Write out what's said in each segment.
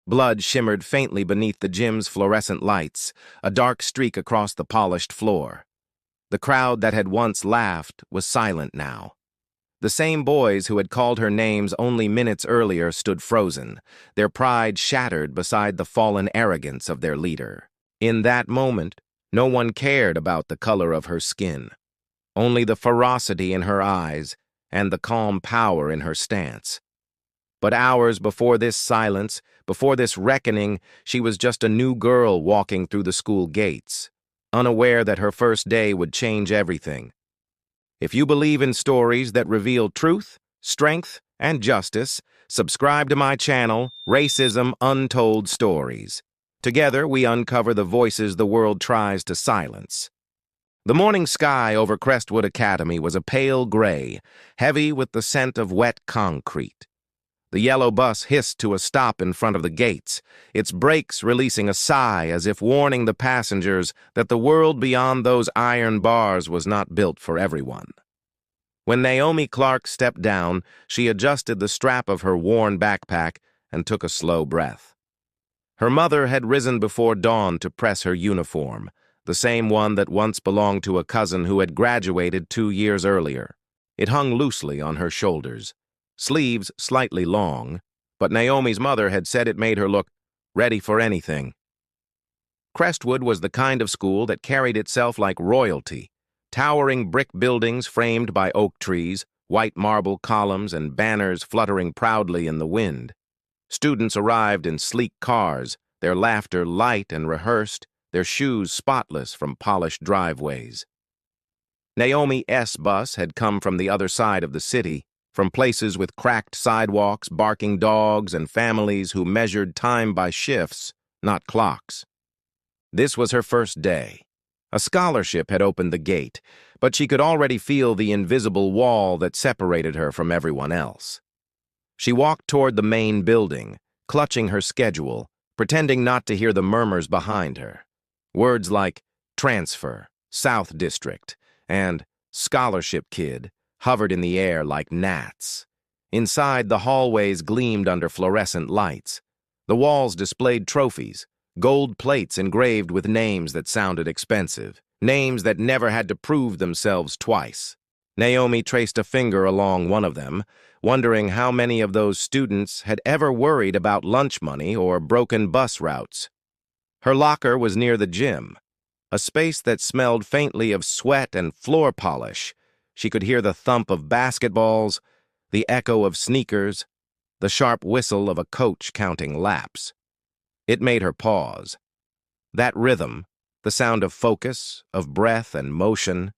Blood shimmered faintly beneath the gym's fluorescent lights, a dark streak across the polished floor. The crowd that had once laughed was silent now. The same boys who had called her names only minutes earlier stood frozen, their pride shattered beside the fallen arrogance of their leader. In that moment, no one cared about the color of her skin, only the ferocity in her eyes and the calm power in her stance. But hours before this silence, before this reckoning, she was just a new girl walking through the school gates, unaware that her first day would change everything. If you believe in stories that reveal truth, strength, and justice, subscribe to my channel, Racism Untold Stories. Together, we uncover the voices the world tries to silence. The morning sky over Crestwood Academy was a pale gray, heavy with the scent of wet concrete. The yellow bus hissed to a stop in front of the gates, its brakes releasing a sigh as if warning the passengers that the world beyond those iron bars was not built for everyone. When Naomi Clarke stepped down, she adjusted the strap of her worn backpack and took a slow breath. Her mother had risen before dawn to press her uniform, the same one that once belonged to a cousin who had graduated 2 years earlier. It hung loosely on her shoulders, sleeves slightly long, but Naomi's mother had said it made her look ready for anything. Crestwood was the kind of school that carried itself like royalty, towering brick buildings framed by oak trees, white marble columns, and banners fluttering proudly in the wind. Students arrived in sleek cars, their laughter light and rehearsed, their shoes spotless from polished driveways. Naomi's bus had come from the other side of the city, from places with cracked sidewalks, barking dogs, and families who measured time by shifts, not clocks. This was her first day. A scholarship had opened the gate, but she could already feel the invisible wall that separated her from everyone else. She walked toward the main building, clutching her schedule, pretending not to hear the murmurs behind her. Words like transfer, South District, and scholarship kid hovered in the air like gnats. Inside, the hallways gleamed under fluorescent lights. The walls displayed trophies, gold plates engraved with names that sounded expensive, names that never had to prove themselves twice. Naomi traced a finger along one of them, wondering how many of those students had ever worried about lunch money or broken bus routes. Her locker was near the gym, a space that smelled faintly of sweat and floor polish. She could hear the thump of basketballs, the echo of sneakers, the sharp whistle of a coach counting laps. It made her pause. That rhythm, the sound of focus, of breath and motion,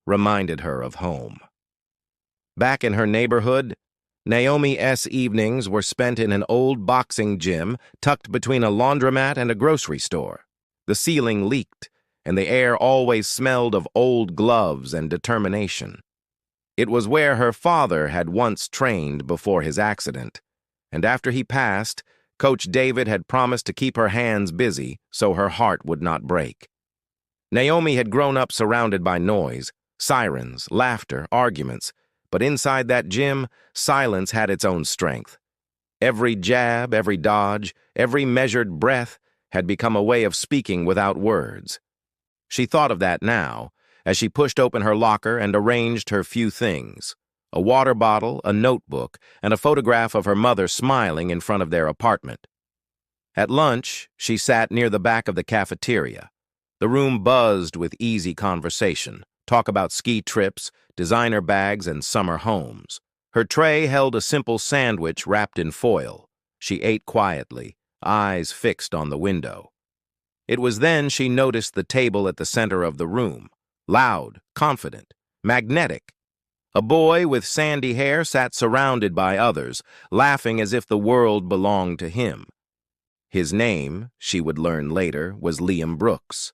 reminded her of home. Back in her neighborhood, Naomi's evenings were spent in an old boxing gym tucked between a laundromat and a grocery store. The ceiling leaked, and the air always smelled of old gloves and determination. It was where her father had once trained before his accident, and after he passed, Coach David had promised to keep her hands busy so her heart would not break. Naomi had grown up surrounded by noise, sirens, laughter, arguments, but inside that gym, silence had its own strength. Every jab, every dodge, every measured breath had become a way of speaking without words. She thought of that now, as she pushed open her locker and arranged her few things: a water bottle, a notebook, and a photograph of her mother smiling in front of their apartment. At lunch, she sat near the back of the cafeteria. The room buzzed with easy conversation, talk about ski trips, designer bags, and summer homes. Her tray held a simple sandwich wrapped in foil. She ate quietly, eyes fixed on the window. It was then she noticed the table at the center of the room, loud, confident, magnetic. A boy with sandy hair sat surrounded by others, laughing as if the world belonged to him. His name, she would learn later, was Liam Brooks,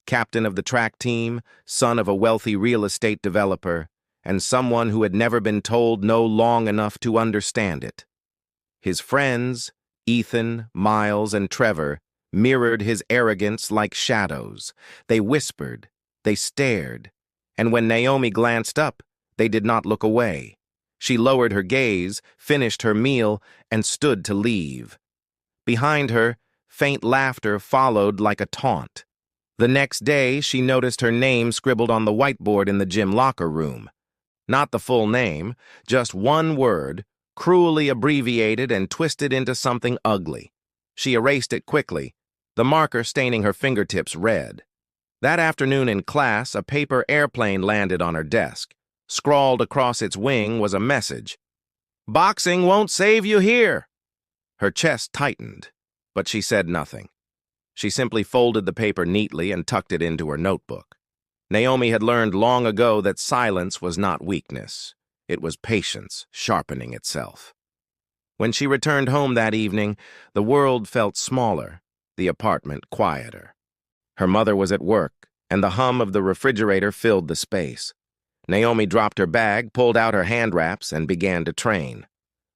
captain of the track team, son of a wealthy real estate developer, and someone who had never been told no long enough to understand it. His friends, Ethan, Miles, and Trevor, mirrored his arrogance like shadows. They whispered, they stared, and when Naomi glanced up, they did not look away. She lowered her gaze, finished her meal, and stood to leave. Behind her, faint laughter followed like a taunt. The next day, she noticed her name scribbled on the whiteboard in the gym locker room. Not the full name, just one word, cruelly abbreviated and twisted into something ugly. She erased it quickly, the marker staining her fingertips red. That afternoon in class, a paper airplane landed on her desk. Scrawled across its wing was a message. "Boxing won't save you here." Her chest tightened, but she said nothing. She simply folded the paper neatly and tucked it into her notebook. Naomi had learned long ago that silence was not weakness. It was patience sharpening itself. When she returned home that evening, the world felt smaller, the apartment quieter. Her mother was at work, and the hum of the refrigerator filled the space. Naomi dropped her bag, pulled out her hand wraps, and began to train.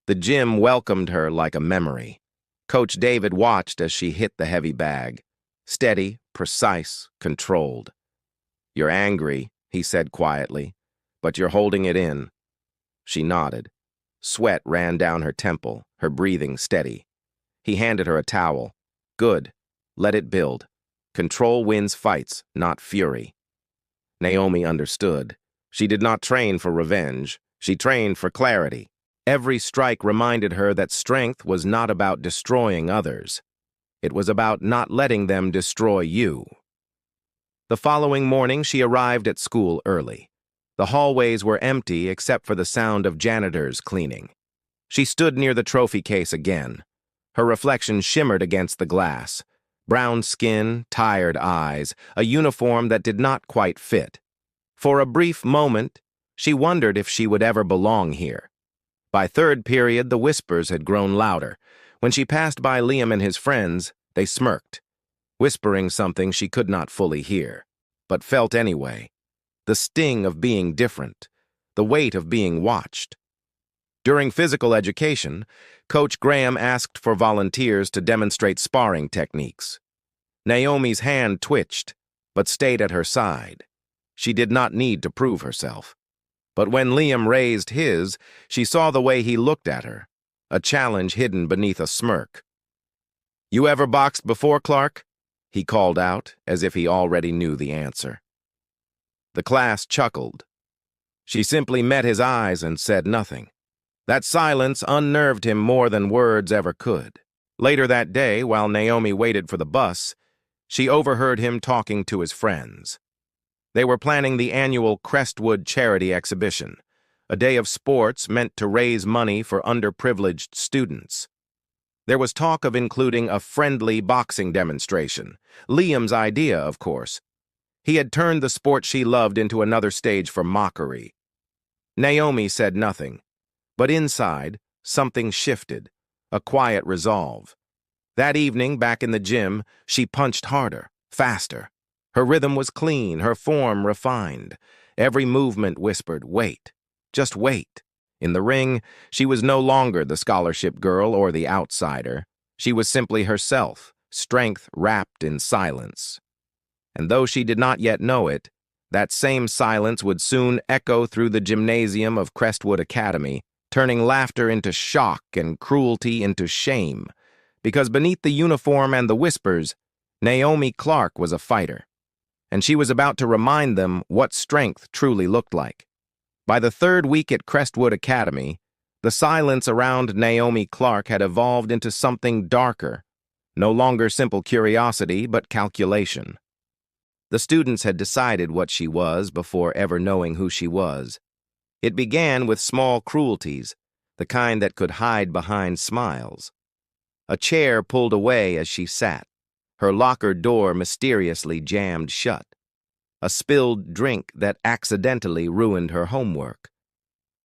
The gym welcomed her like a memory. Coach David watched as she hit the heavy bag. Steady, precise, controlled. "You're angry," he said quietly, "but you're holding it in." She nodded. Sweat ran down her temple, her breathing steady. He handed her a towel. "Good. Let it build. Control wins fights, not fury." Naomi understood. She did not train for revenge. She trained for clarity. Every strike reminded her that strength was not about destroying others. It was about not letting them destroy you. The following morning, she arrived at school early. The hallways were empty except for the sound of janitors cleaning. She stood near the trophy case again. Her reflection shimmered against the glass. Brown skin, tired eyes, a uniform that did not quite fit. For a brief moment, she wondered if she would ever belong here. By third period, the whispers had grown louder. When she passed by Liam and his friends, they smirked, whispering something she could not fully hear, but felt anyway. The sting of being different, the weight of being watched. During physical education, Coach Graham asked for volunteers to demonstrate sparring techniques. Naomi's hand twitched, but stayed at her side. She did not need to prove herself. But when Liam raised his, she saw the way he looked at her, a challenge hidden beneath a smirk. "You ever boxed before, Clarke?" he called out, as if he already knew the answer. The class chuckled. She simply met his eyes and said nothing. That silence unnerved him more than words ever could. Later that day, while Naomi waited for the bus, she overheard him talking to his friends. They were planning the annual Crestwood Charity Exhibition, a day of sports meant to raise money for underprivileged students. There was talk of including a friendly boxing demonstration. Liam's idea, of course. He had turned the sport she loved into another stage for mockery. Naomi said nothing, but inside, something shifted, a quiet resolve. That evening, back in the gym, she punched harder, faster. Her rhythm was clean, her form refined. Every movement whispered, "Wait, just wait." In the ring, she was no longer the scholarship girl or the outsider. She was simply herself, strength wrapped in silence. And though she did not yet know it, that same silence would soon echo through the gymnasium of Crestwood Academy, turning laughter into shock and cruelty into shame. Because beneath the uniform and the whispers, Naomi Clarke was a fighter. And she was about to remind them what strength truly looked like. By the third week at Crestwood Academy, the silence around Naomi Clarke had evolved into something darker, no longer simple curiosity, but calculation. The students had decided what she was before ever knowing who she was. It began with small cruelties, the kind that could hide behind smiles. A chair pulled away as she sat, her locker door mysteriously jammed shut. A spilled drink that accidentally ruined her homework.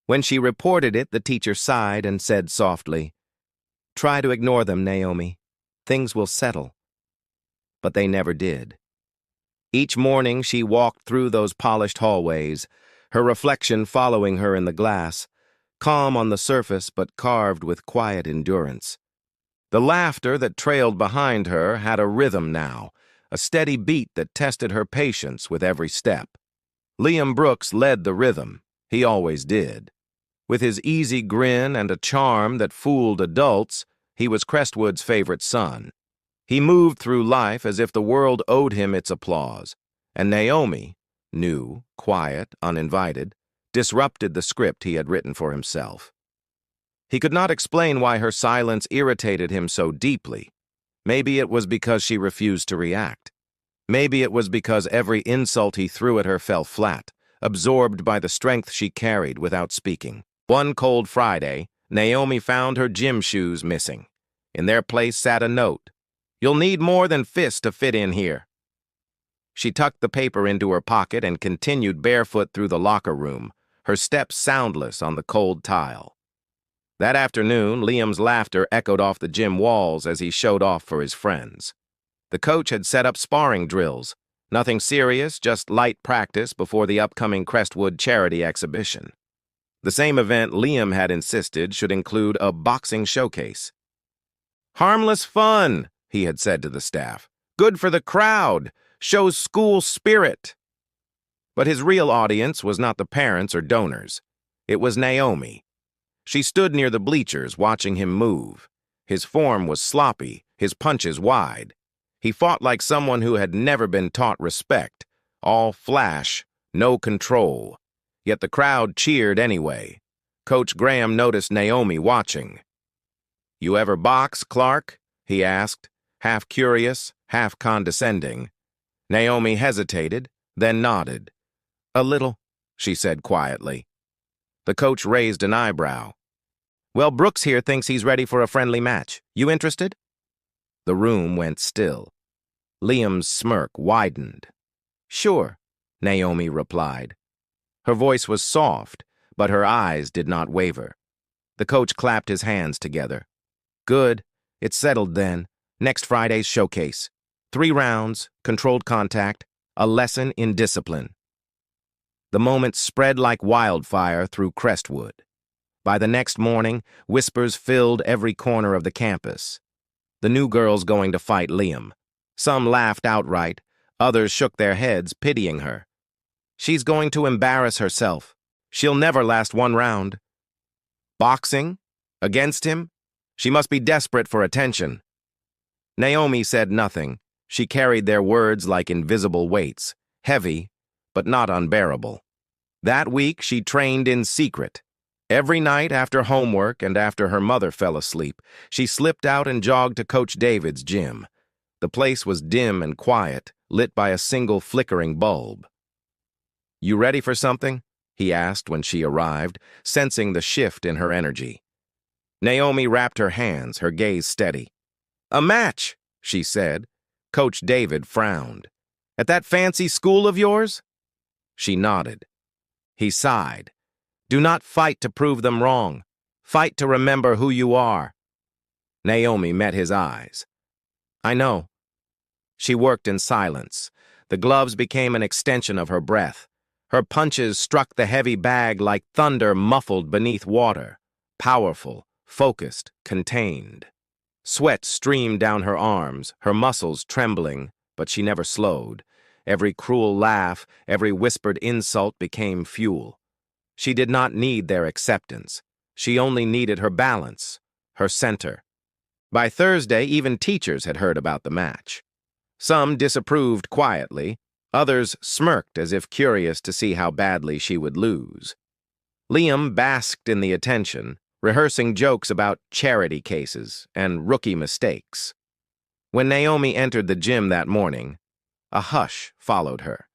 When she reported it, the teacher sighed and said softly, "Try to ignore them, Naomi. Things will settle." But they never did. Each morning she walked through those polished hallways, her reflection following her in the glass, calm on the surface but carved with quiet endurance. The laughter that trailed behind her had a rhythm now, a steady beat that tested her patience with every step. Liam Brooks led the rhythm. He always did. With his easy grin and a charm that fooled adults, He was Crestwood's favorite son. He moved through life as if the world owed him its applause, and Naomi, new, quiet, uninvited, disrupted the script he had written for himself. He could not explain why her silence irritated him so deeply. Maybe it was because she refused to react. Maybe it was because every insult he threw at her fell flat, absorbed by the strength she carried without speaking. One cold Friday, Naomi found her gym shoes missing. In their place sat a note. "You'll need more than fists to fit in here." She tucked the paper into her pocket and continued barefoot through the locker room, her steps soundless on the cold tile. That afternoon, Liam's laughter echoed off the gym walls as he showed off for his friends. The coach had set up sparring drills. Nothing serious, just light practice before the upcoming Crestwood charity exhibition. The same event Liam had insisted should include a boxing showcase. "Harmless fun," he had said to the staff. "Good for the crowd. Shows school spirit." But his real audience was not the parents or donors. It was Naomi. She stood near the bleachers watching him move. His form was sloppy, his punches wide. He fought like someone who had never been taught respect. All flash, no control. Yet the crowd cheered anyway. Coach Graham noticed Naomi watching. "You ever box, Clarke?" he asked, half curious, half condescending. Naomi hesitated, then nodded. "A little," she said quietly. The coach raised an eyebrow. "Well, Brooks here thinks he's ready for a friendly match. You interested?" The room went still. Liam's smirk widened. "Sure," Naomi replied. Her voice was soft, but her eyes did not waver. The coach clapped his hands together. "Good. It's settled then. Next Friday's showcase. 3 rounds, controlled contact, a lesson in discipline." The moment spread like wildfire through Crestwood. By the next morning, whispers filled every corner of the campus. The new girl's going to fight Liam. Some laughed outright, others shook their heads, pitying her. "She's going to embarrass herself. She'll never last 1 round." Boxing? Against him? She must be desperate for attention. Naomi said nothing. She carried their words like invisible weights, heavy, but not unbearable. That week, she trained in secret. Every night after homework and after her mother fell asleep, she slipped out and jogged to Coach David's gym. The place was dim and quiet, lit by a single flickering bulb. "You ready for something?" he asked when she arrived, sensing the shift in her energy. Naomi wrapped her hands, her gaze steady. "A match," she said. Coach David frowned. "At that fancy school of yours?" She nodded. He sighed. "Do not fight to prove them wrong. Fight to remember who you are." Naomi met his eyes. "I know." She worked in silence. The gloves became an extension of her breath. Her punches struck the heavy bag like thunder muffled beneath water. Powerful, focused, contained. Sweat streamed down her arms, her muscles trembling, but she never slowed. Every cruel laugh, every whispered insult became fuel. She did not need their acceptance. She only needed her balance, her center. By Thursday, even teachers had heard about the match. Some disapproved quietly, others smirked as if curious to see how badly she would lose. Liam basked in the attention, rehearsing jokes about charity cases and rookie mistakes. When Naomi entered the gym that morning, a hush followed her.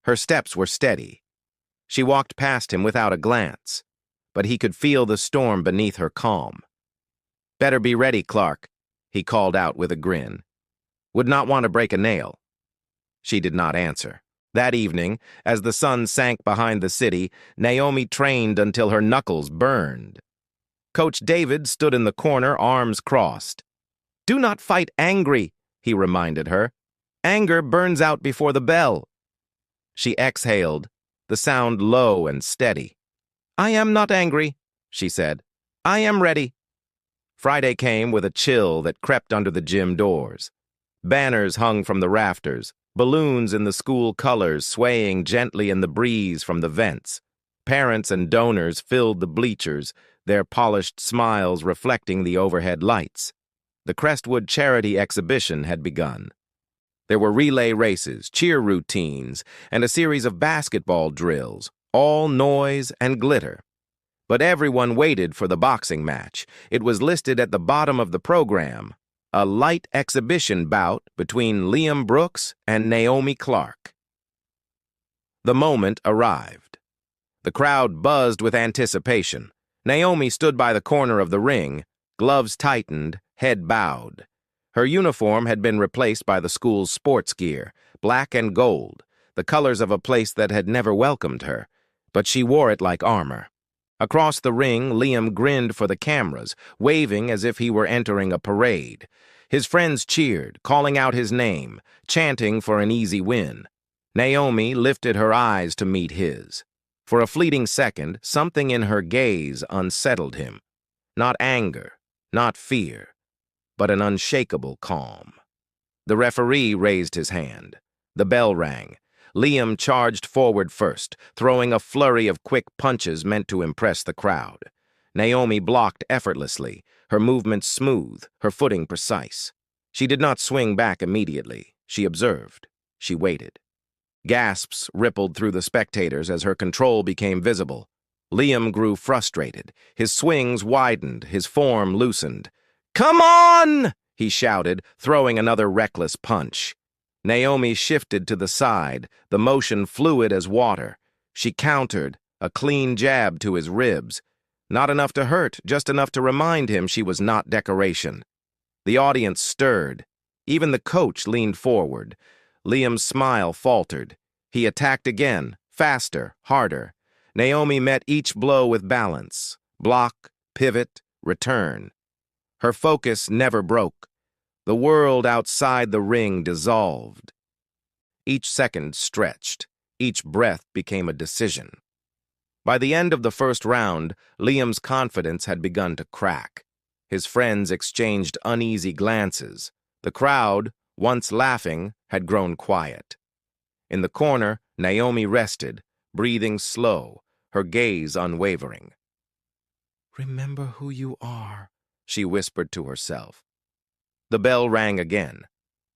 Her steps were steady. She walked past him without a glance, but he could feel the storm beneath her calm. "Better be ready, Clarke," he called out with a grin. "Would not want to break a nail." She did not answer. That evening, as the sun sank behind the city, Naomi trained until her knuckles burned. Coach David stood in the corner, arms crossed. "Do not fight angry," he reminded her. "Anger burns out before the bell." She exhaled, the sound low and steady. "I am not angry," she said. "I am ready." Friday came with a chill that crept under the gym doors. Banners hung from the rafters, balloons in the school colors swaying gently in the breeze from the vents. Parents and donors filled the bleachers, their polished smiles reflecting the overhead lights. The Crestwood charity exhibition had begun. There were relay races, cheer routines, and a series of basketball drills, all noise and glitter. But everyone waited for the boxing match. It was listed at the bottom of the program, a light exhibition bout between Liam Brooks and Naomi Clarke. The moment arrived. The crowd buzzed with anticipation. Naomi stood by the corner of the ring, gloves tightened, head bowed. Her uniform had been replaced by the school's sports gear, black and gold, the colors of a place that had never welcomed her, but she wore it like armor. Across the ring, Liam grinned for the cameras, waving as if he were entering a parade. His friends cheered, calling out his name, chanting for an easy win. Naomi lifted her eyes to meet his. For a fleeting second, something in her gaze unsettled him. Not anger, not fear, but an unshakable calm. The referee raised his hand. The bell rang. Liam charged forward first, throwing a flurry of quick punches meant to impress the crowd. Naomi blocked effortlessly, her movements smooth, her footing precise. She did not swing back immediately. She observed. She waited. Gasps rippled through the spectators as her control became visible. Liam grew frustrated. His swings widened, his form loosened. "Come on!" he shouted, throwing another reckless punch. Naomi shifted to the side, the motion fluid as water. She countered, a clean jab to his ribs. Not enough to hurt, just enough to remind him she was not decoration. The audience stirred. Even the coach leaned forward. Liam's smile faltered. He attacked again, faster, harder. Naomi met each blow with balance. Block, pivot, return. Her focus never broke. The world outside the ring dissolved. Each second stretched. Each breath became a decision. By the end of the first round, Liam's confidence had begun to crack. His friends exchanged uneasy glances. The crowd, once laughing, had grown quiet. In the corner, Naomi rested, breathing slow, her gaze unwavering. "Remember who you are," she whispered to herself. The bell rang again.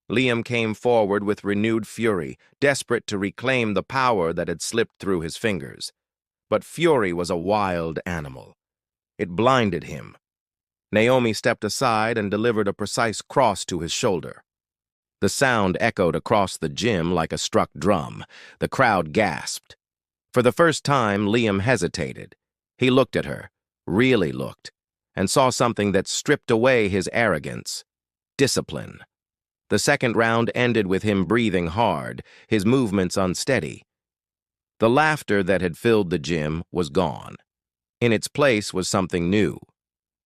Liam came forward with renewed fury, desperate to reclaim the power that had slipped through his fingers. But fury was a wild animal. It blinded him. Naomi stepped aside and delivered a precise cross to his shoulder. The sound echoed across the gym like a struck drum. The crowd gasped. For the first time, Liam hesitated. He looked at her, really looked, and saw something that stripped away his arrogance. Discipline. The second round ended with him breathing hard, his movements unsteady. The laughter that had filled the gym was gone. In its place was something new.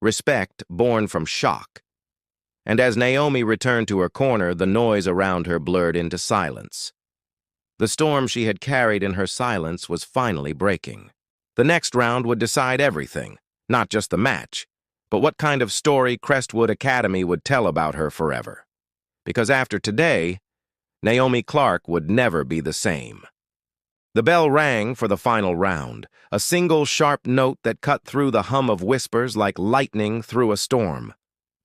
Respect born from shock. And as Naomi returned to her corner, the noise around her blurred into silence. The storm she had carried in her silence was finally breaking. The next round would decide everything, not just the match, but what kind of story Crestwood Academy would tell about her forever. Because after today, Naomi Clarke would never be the same. The bell rang for the final round, a single sharp note that cut through the hum of whispers like lightning through a storm.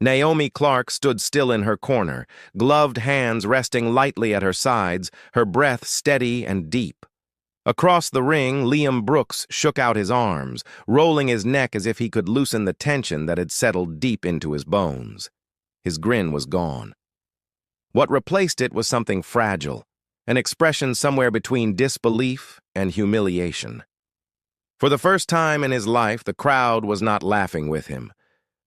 Naomi Clarke stood still in her corner, gloved hands resting lightly at her sides, her breath steady and deep. Across the ring, Liam Brooks shook out his arms, rolling his neck as if he could loosen the tension that had settled deep into his bones. His grin was gone. What replaced it was something fragile, an expression somewhere between disbelief and humiliation. For the first time in his life, the crowd was not laughing with him.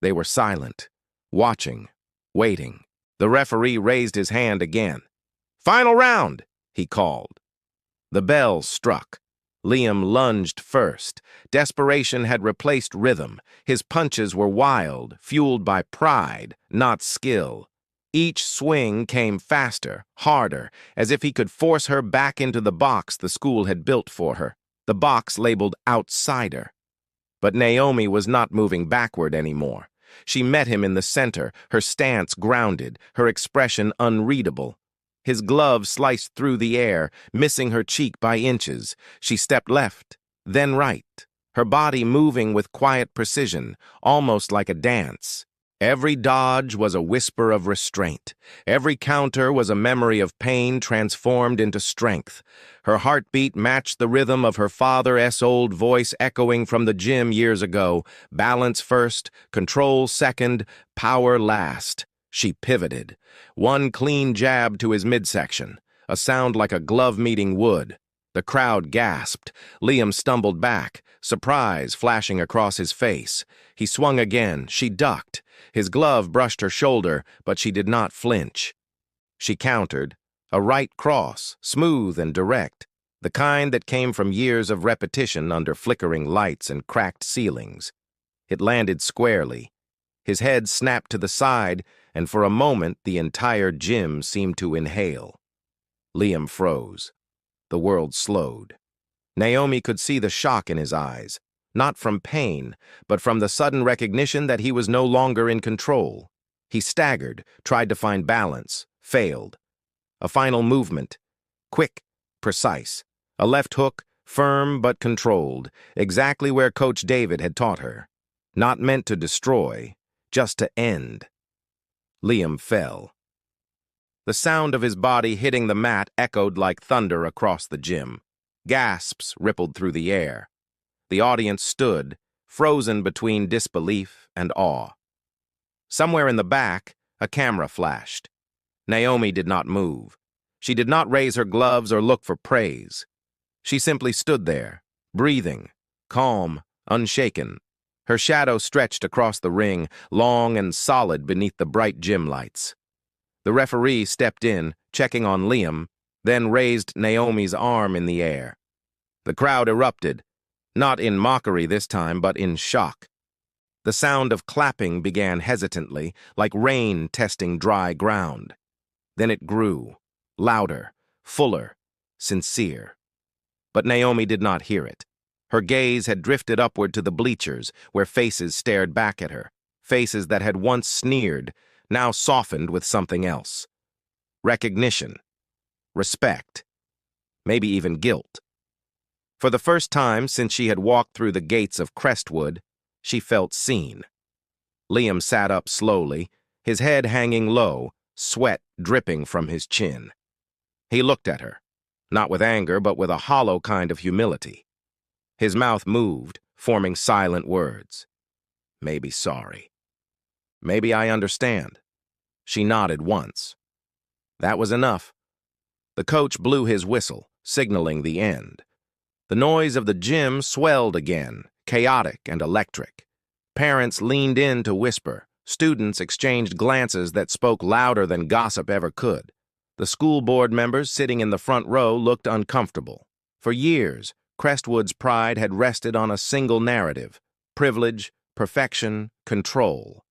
They were silent, watching, waiting. The referee raised his hand again. "Final round," he called. The bell struck. Liam lunged first. Desperation had replaced rhythm. His punches were wild, fueled by pride, not skill. Each swing came faster, harder, as if he could force her back into the box the school had built for her, the box labeled outsider. But Naomi was not moving backward anymore. She met him in the center, her stance grounded, her expression unreadable. His glove sliced through the air, missing her cheek by inches. She stepped left, then right, her body moving with quiet precision, almost like a dance. Every dodge was a whisper of restraint. Every counter was a memory of pain transformed into strength. Her heartbeat matched the rhythm of her father's old voice echoing from the gym years ago. Balance first, control second, power last. She pivoted. One clean jab to his midsection, a sound like a glove meeting wood. The crowd gasped. Liam stumbled back, surprise flashing across his face. He swung again. She ducked. His glove brushed her shoulder, but she did not flinch. She countered, a right cross, smooth and direct, the kind that came from years of repetition under flickering lights and cracked ceilings. It landed squarely. His head snapped to the side, and for a moment the entire gym seemed to inhale. Liam froze. The world slowed. Naomi could see the shock in his eyes, not from pain, but from the sudden recognition that he was no longer in control. He staggered, tried to find balance, failed. A final movement, quick, precise. A left hook, firm but controlled, exactly where Coach David had taught her. Not meant to destroy, just to end. Liam fell. The sound of his body hitting the mat echoed like thunder across the gym. Gasps rippled through the air. The audience stood, frozen between disbelief and awe. Somewhere in the back, a camera flashed. Naomi did not move. She did not raise her gloves or look for praise. She simply stood there, breathing, calm, unshaken. Her shadow stretched across the ring, long and solid beneath the bright gym lights. The referee stepped in, checking on Liam, then raised Naomi's arm in the air. The crowd erupted, not in mockery this time, but in shock. The sound of clapping began hesitantly, like rain testing dry ground. Then it grew, louder, fuller, sincere. But Naomi did not hear it. Her gaze had drifted upward to the bleachers, where faces stared back at her, faces that had once sneered, now softened with something else. Recognition, respect, maybe even guilt. For the first time since she had walked through the gates of Crestwood, she felt seen. Liam sat up slowly, his head hanging low, sweat dripping from his chin. He looked at her, not with anger, but with a hollow kind of humility. His mouth moved, forming silent words. Maybe sorry. Maybe I understand. She nodded once. That was enough. The coach blew his whistle, signaling the end. The noise of the gym swelled again, chaotic and electric. Parents leaned in to whisper. Students exchanged glances that spoke louder than gossip ever could. The school board members sitting in the front row looked uncomfortable. For years, Crestwood's pride had rested on a single narrative: privilege, perfection, control.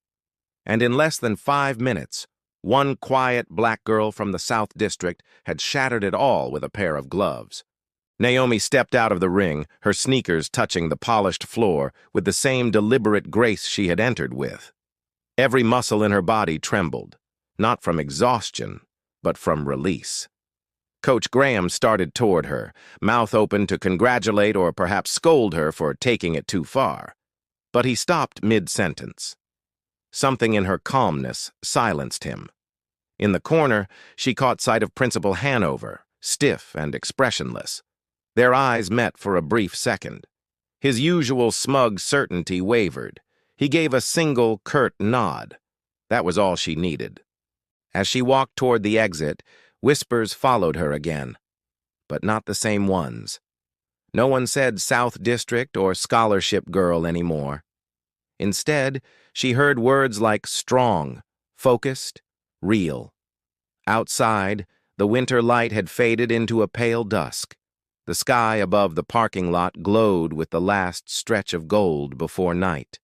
And in less than 5 minutes, one quiet black girl from the South District had shattered it all with a pair of gloves. Naomi stepped out of the ring, her sneakers touching the polished floor with the same deliberate grace she had entered with. Every muscle in her body trembled, not from exhaustion, but from release. Coach Graham started toward her, mouth open to congratulate or perhaps scold her for taking it too far. But he stopped mid-sentence. Something in her calmness silenced him. In the corner, she caught sight of Principal Hanover, stiff and expressionless. Their eyes met for a brief second. His usual smug certainty wavered. He gave a single, curt nod. That was all she needed. As she walked toward the exit, whispers followed her again, but not the same ones. No one said South District or scholarship girl anymore. Instead, she heard words like strong, focused, real. Outside, the winter light had faded into a pale dusk. The sky above the parking lot glowed with the last stretch of gold before night.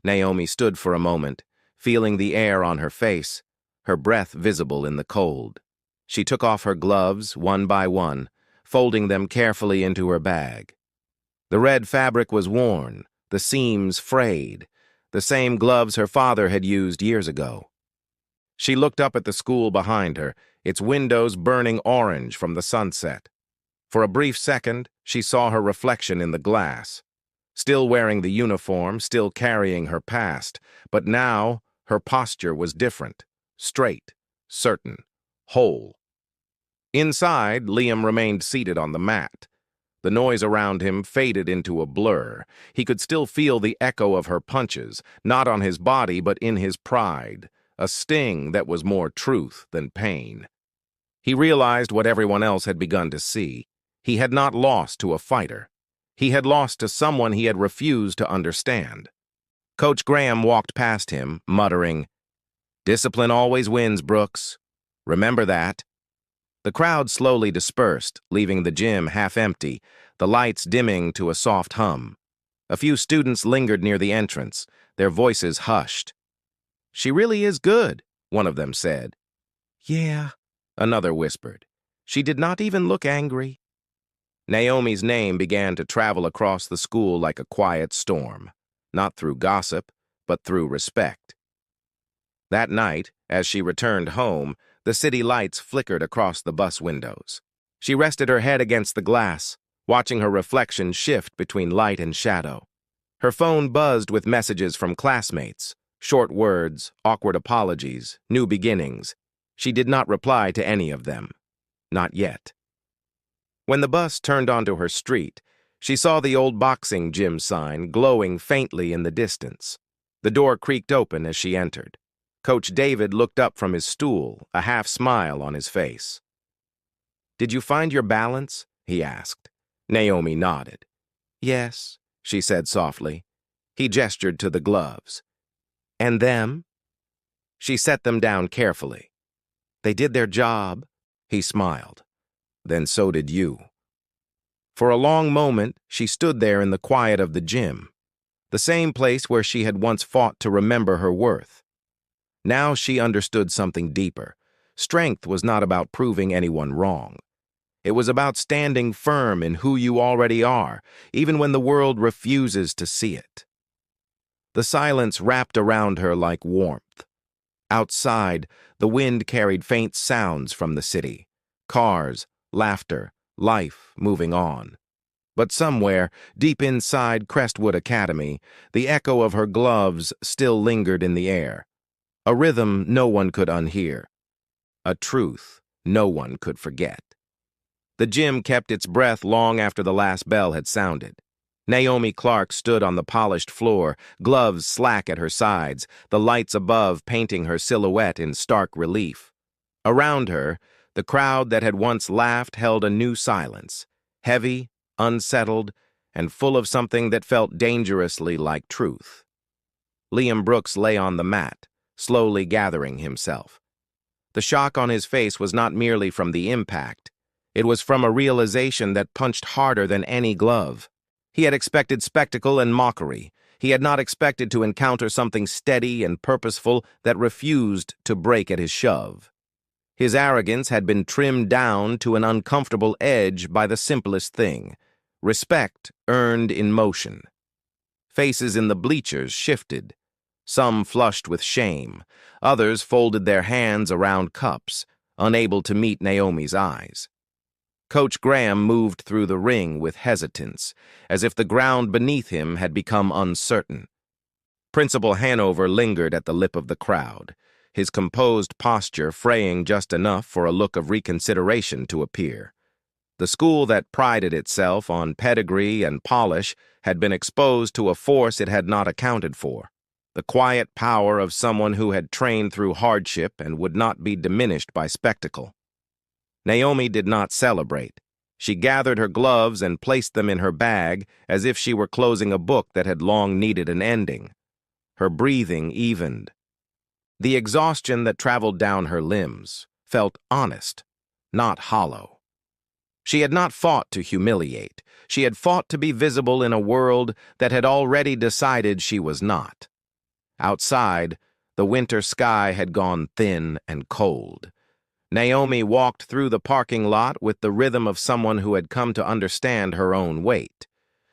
Naomi stood for a moment, feeling the air on her face, her breath visible in the cold. She took off her gloves one by one, folding them carefully into her bag. The red fabric was worn, the seams frayed, the same gloves her father had used years ago. She looked up at the school behind her, its windows burning orange from the sunset. For a brief second, she saw her reflection in the glass. Still wearing the uniform, still carrying her past, but now Her posture was different, straight, certain, whole. Inside, Liam remained seated on the mat. The noise around him faded into a blur. He could still feel the echo of her punches, not on his body but in his pride, a sting that was more truth than pain. He realized what everyone else had begun to see. He had not lost to a fighter. He had lost to someone he had refused to understand. Coach Graham walked past him, muttering, "Discipline always wins, Brooks. Remember that." The crowd slowly dispersed, leaving the gym half empty, the lights dimming to a soft hum. A few students lingered near the entrance, their voices hushed. "She really is good," one of them said. "Yeah," another whispered. "She did not even look angry." Naomi's name began to travel across the school like a quiet storm, not through gossip, but through respect. That night, as she returned home, the city lights flickered across the bus windows. She rested her head against the glass, watching her reflection shift between light and shadow. Her phone buzzed with messages from classmates, short words, awkward apologies, new beginnings. She did not reply to any of them. Not yet. When the bus turned onto her street, she saw the old boxing gym sign glowing faintly in the distance. The door creaked open as she entered. Coach David looked up from his stool, a half smile on his face. "Did you find your balance?" he asked. Naomi nodded. "Yes," she said softly. He gestured to the gloves. "And them?" She set them down carefully. "They did their job," he smiled. "Then so did you." For a long moment, she stood there in the quiet of the gym, the same place where she had once fought to remember her worth. Now she understood something deeper. Strength was not about proving anyone wrong. It was about standing firm in who you already are, even when the world refuses to see it. The silence wrapped around her like warmth. Outside, the wind carried faint sounds from the city. Cars, laughter, life moving on. But somewhere, deep inside Crestwood Academy, the echo of her gloves still lingered in the air. A rhythm no one could unhear. A truth no one could forget. The gym kept its breath long after the last bell had sounded. Naomi Clarke stood on the polished floor, gloves slack at her sides, the lights above painting her silhouette in stark relief. Around her, the crowd that had once laughed held a new silence, heavy, unsettled, and full of something that felt dangerously like truth. Liam Brooks lay on the mat, slowly gathering himself. The shock on his face was not merely from the impact. It was from a realization that punched harder than any glove. He had expected spectacle and mockery. He had not expected to encounter something steady and purposeful that refused to break at his shove. His arrogance had been trimmed down to an uncomfortable edge by the simplest thing: respect earned in motion. Faces in the bleachers shifted. Some flushed with shame. Others folded their hands around cups, unable to meet Naomi's eyes. Coach Graham moved through the ring with hesitance, as if the ground beneath him had become uncertain. Principal Hanover lingered at the lip of the crowd, his composed posture fraying just enough for a look of reconsideration to appear. The school that prided itself on pedigree and polish had been exposed to a force it had not accounted for. The quiet power of someone who had trained through hardship and would not be diminished by spectacle. Naomi did not celebrate. She gathered her gloves and placed them in her bag as if she were closing a book that had long needed an ending. Her breathing evened. The exhaustion that traveled down her limbs felt honest, not hollow. She had not fought to humiliate. She had fought to be visible in a world that had already decided she was not. Outside, the winter sky had gone thin and cold. Naomi walked through the parking lot with the rhythm of someone who had come to understand her own weight.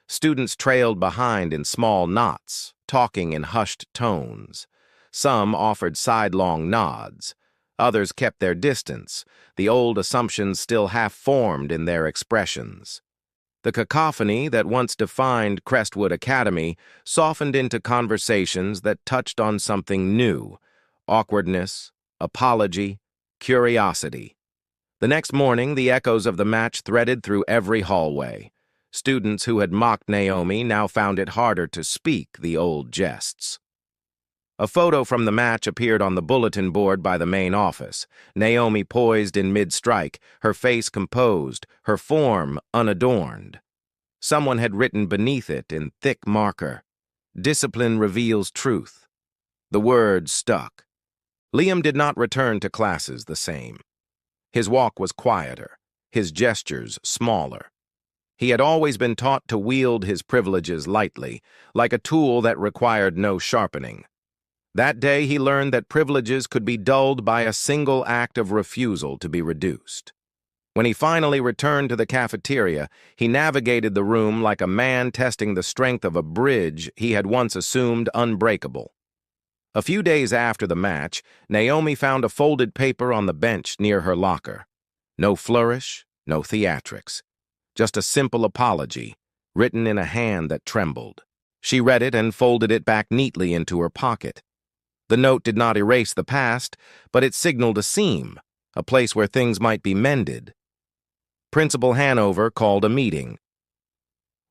Students trailed behind in small knots, talking in hushed tones. Some offered sidelong nods. Others kept their distance, the old assumptions still half-formed in their expressions. The cacophony that once defined Crestwood Academy softened into conversations that touched on something new: awkwardness, apology, curiosity. The next morning, the echoes of the match threaded through every hallway. Students who had mocked Naomi now found it harder to speak the old jests. A photo from the match appeared on the bulletin board by the main office. Naomi poised in mid-strike, her face composed, her form unadorned. Someone had written beneath it in thick marker, "Discipline reveals truth." The words stuck. Liam did not return to classes the same. His walk was quieter, his gestures smaller. He had always been taught to wield his privileges lightly, like a tool that required no sharpening. That day he learned that privileges could be dulled by a single act of refusal to be reduced. When he finally returned to the cafeteria, he navigated the room like a man testing the strength of a bridge he had once assumed unbreakable. A few days after the match, Naomi found a folded paper on the bench near her locker. No flourish, no theatrics. Just a simple apology, written in a hand that trembled. She read it and folded it back neatly into her pocket. The note did not erase the past, but it signaled a seam, a place where things might be mended. Principal Hanover called a meeting.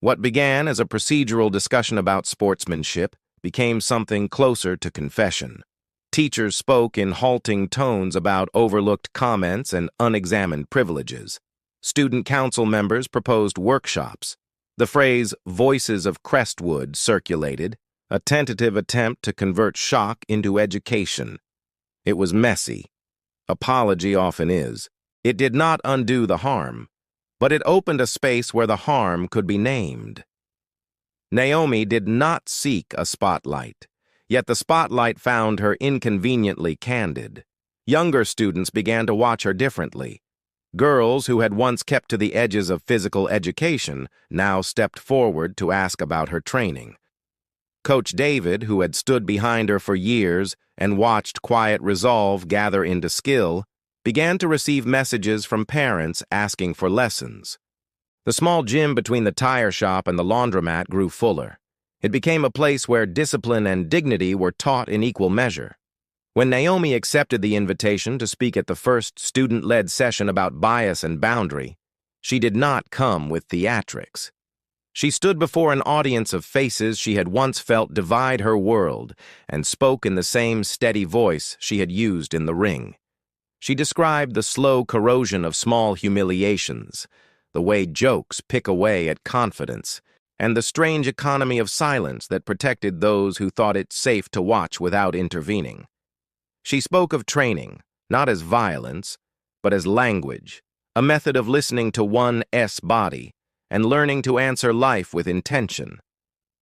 What began as a procedural discussion about sportsmanship became something closer to confession. Teachers spoke in halting tones about overlooked comments and unexamined privileges. Student council members proposed workshops. The phrase "voices of Crestwood" circulated, a tentative attempt to convert shock into education. It was messy. Apology often is. It did not undo the harm, but it opened a space where the harm could be named. Naomi did not seek a spotlight, yet the spotlight found her inconveniently candid. Younger students began to watch her differently. Girls who had once kept to the edges of physical education now stepped forward to ask about her training. Coach David, who had stood behind her for years and watched quiet resolve gather into skill, began to receive messages from parents asking for lessons. The small gym between the tire shop and the laundromat grew fuller. It became a place where discipline and dignity were taught in equal measure. When Naomi accepted the invitation to speak at the first student-led session about bias and boundary, she did not come with theatrics. She stood before an audience of faces she had once felt divide her world and spoke in the same steady voice she had used in the ring. She described the slow corrosion of small humiliations, the way jokes pick away at confidence, and the strange economy of silence that protected those who thought it safe to watch without intervening. She spoke of training, not as violence, but as language, a method of listening to one's body and learning to answer life with intention.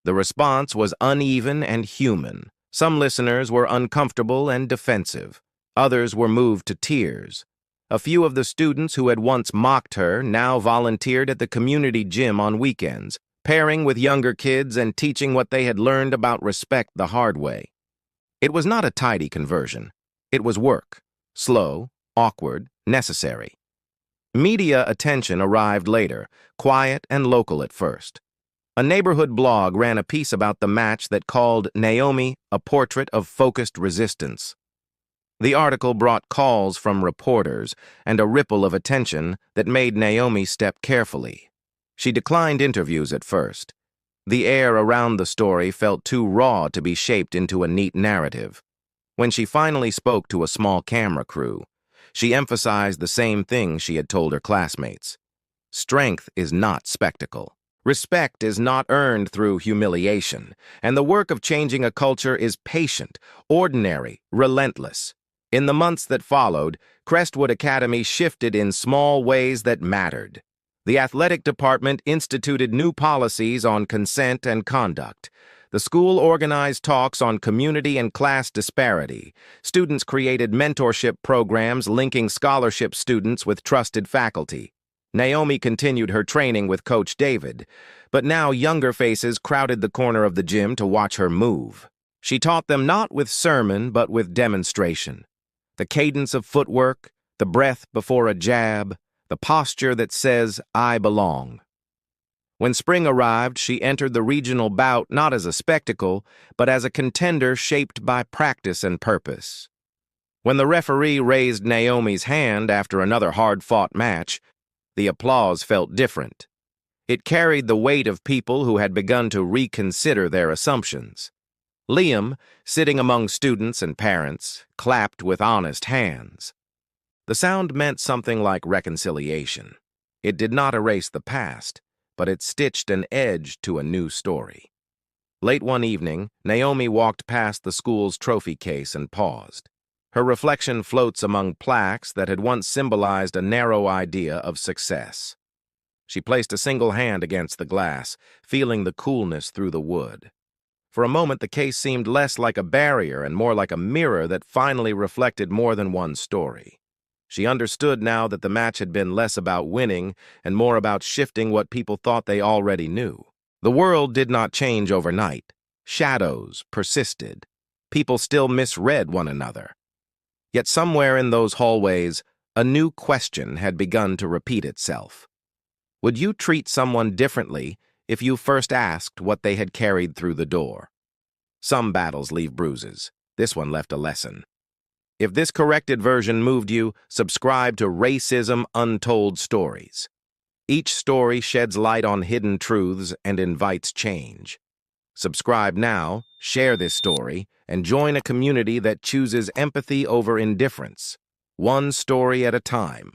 The response was uneven and human. Some listeners were uncomfortable and defensive. Others were moved to tears. A few of the students who had once mocked her now volunteered at the community gym on weekends, pairing with younger kids and teaching what they had learned about respect the hard way. It was not a tidy conversion. It was work, slow, awkward, necessary. Media attention arrived later, quiet and local at first. A neighborhood blog ran a piece about the match that called Naomi a portrait of focused resistance. The article brought calls from reporters and a ripple of attention that made Naomi step carefully. She declined interviews at first. The air around the story felt too raw to be shaped into a neat narrative. When she finally spoke to a small camera crew, she emphasized the same thing she had told her classmates. Strength is not spectacle. Respect is not earned through humiliation, and the work of changing a culture is patient, ordinary, relentless. In the months that followed, Crestwood Academy shifted in small ways that mattered. The athletic department instituted new policies on consent and conduct. The school organized talks on community and class disparity. Students created mentorship programs linking scholarship students with trusted faculty. Naomi continued her training with Coach David, but now younger faces crowded the corner of the gym to watch her move. She taught them not with sermon, but with demonstration. The cadence of footwork, the breath before a jab, the posture that says, "I belong." When spring arrived, she entered the regional bout not as a spectacle, but as a contender shaped by practice and purpose. When the referee raised Naomi's hand after another hard-fought match, the applause felt different. It carried the weight of people who had begun to reconsider their assumptions. Liam, sitting among students and parents, clapped with honest hands. The sound meant something like reconciliation. It did not erase the past, but it stitched an edge to a new story. Late one evening, Naomi walked past the school's trophy case and paused. Her reflection floats among plaques that had once symbolized a narrow idea of success. She placed a single hand against the glass, feeling the coolness through the wood. For a moment, the case seemed less like a barrier and more like a mirror that finally reflected more than one story. She understood now that the match had been less about winning and more about shifting what people thought they already knew. The world did not change overnight. Shadows persisted. People still misread one another. Yet somewhere in those hallways, a new question had begun to repeat itself. Would you treat someone differently if you first asked what they had carried through the door? Some battles leave bruises. This one left a lesson. If this corrected version moved you, subscribe to Racism Untold Stories. Each story sheds light on hidden truths and invites change. Subscribe now, share this story, and join a community that chooses empathy over indifference, one story at a time.